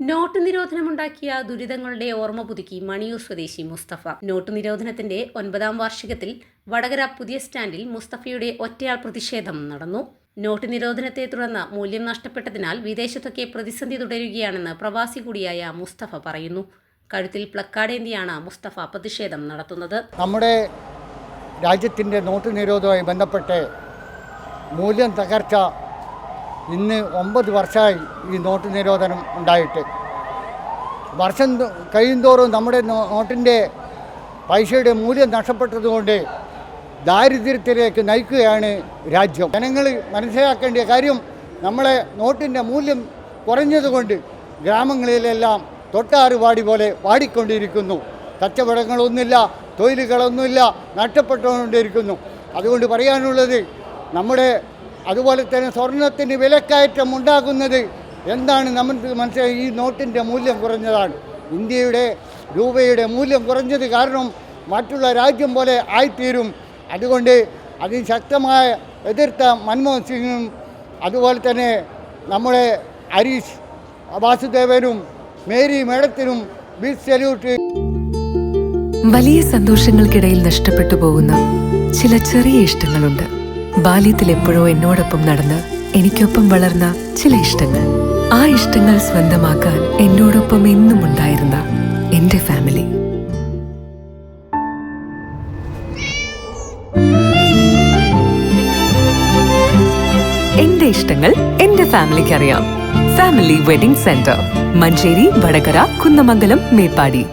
Not നിരോധനമുണ്ടാക്കിയ ദുരിതങ്ങളുടെ ഓർമ്മ പുതുക്കി മണിയൂർ സ്വദേശി മുസ്തഫ. നോട്ട് നിരോധനത്തിന്റെ 9ാം വാർഷികത്തിൽ വടകര പുതിയ സ്റ്റാൻഡിൽ മുസ്തഫയുടെ ഒറ്റയാൾ പ്രതിഷേധം നടന്നു. നോട്ട് നിരോധനത്തെ തുടർന്ന് മൂല്യം നഷ്ടപ്പെട്ടതിനാൽ വിദേശത്തൊക്കെ പ്രതിസന്ധി തുടരുകയാണെന്ന് പ്രവാസി കൂടിയായ മുസ്തഫ പറയുന്നു. കഴുത്തിൽ പ്ലക്കാർഡേന്തിയാണ് മുസ്തഫ പ്രതിഷേധം നടത്തുന്നത്. നമ്മുടെ രാജ്യത്തിൻ്റെ നോട്ട് നിരോധനവുമായി ബന്ധപ്പെട്ട് മൂല്യം തകർച്ച ഇന്ന് 9 വർഷമായി ഈ നോട്ട് നിരോധനം ഉണ്ടായിട്ട്. വർഷം കഴിയുന്തോറും നമ്മുടെ നോട്ടിൻ്റെ പൈസയുടെ മൂല്യം നഷ്ടപ്പെട്ടതുകൊണ്ട് ദാരിദ്ര്യത്തിലേക്ക് നയിക്കുകയാണ് രാജ്യം. ജനങ്ങൾ മനസ്സിലാക്കേണ്ട കാര്യം, നമ്മളെ നോട്ടിൻ്റെ മൂല്യം കുറഞ്ഞതുകൊണ്ട് ഗ്രാമങ്ങളിലെല്ലാം തൊട്ടാറുപാടി പോലെ വാടിക്കൊണ്ടിരിക്കുന്നു. കച്ചവടങ്ങളൊന്നുമില്ല, തൊഴിലുകളൊന്നുമില്ല, നഷ്ടപ്പെട്ടുകൊണ്ടിരിക്കുന്നു. അതുകൊണ്ട് പറയാനുള്ളത്, നമ്മുടെ അതുപോലെ തന്നെ സ്വർണത്തിന് വിലക്കയറ്റം ഉണ്ടാകുന്നത് എന്താണ് നമുക്ക് മനസ്സിലായി? ഈ നോട്ടിൻ്റെ മൂല്യം കുറഞ്ഞതാണ്. ഇന്ത്യയുടെ രൂപയുടെ മൂല്യം കുറഞ്ഞത് കാരണം മറ്റുള്ള രാജ്യം പോലെ ആയിത്തീരും. അതുകൊണ്ട് അതിശക്തമായ എതിർത്ത മൻമോഹൻ സിംഗും അതുപോലെ തന്നെ നമ്മുടെ ഹരീഷ് വാസുദേവനും മേരി മേഡത്തിനും ബിഗ് സല്യൂട്ട്. വലിയ സന്തോഷങ്ങൾക്കിടയിൽ നഷ്ടപ്പെട്ടു പോകുന്ന ചില ചെറിയ ഇഷ്ടങ്ങളുണ്ട്. ബാല്യത്തിൽ എപ്പോഴോ എന്നോടൊപ്പം നടന്ന് എനിക്കൊപ്പം വളർന്ന ചില ഇഷ്ടങ്ങൾ. ആ ഇഷ്ടങ്ങൾ സ്വന്തമാക്കാൻ എന്നോടൊപ്പം എന്നും ഉണ്ടായിരുന്ന എന്റെ ഫാമിലി. എന്റെ ഇഷ്ടങ്ങൾ എന്റെ ഫാമിലിക്ക് അറിയാം. Family wedding centre, Manjeri, Vadakara, Kunnamangalam, Meppadi.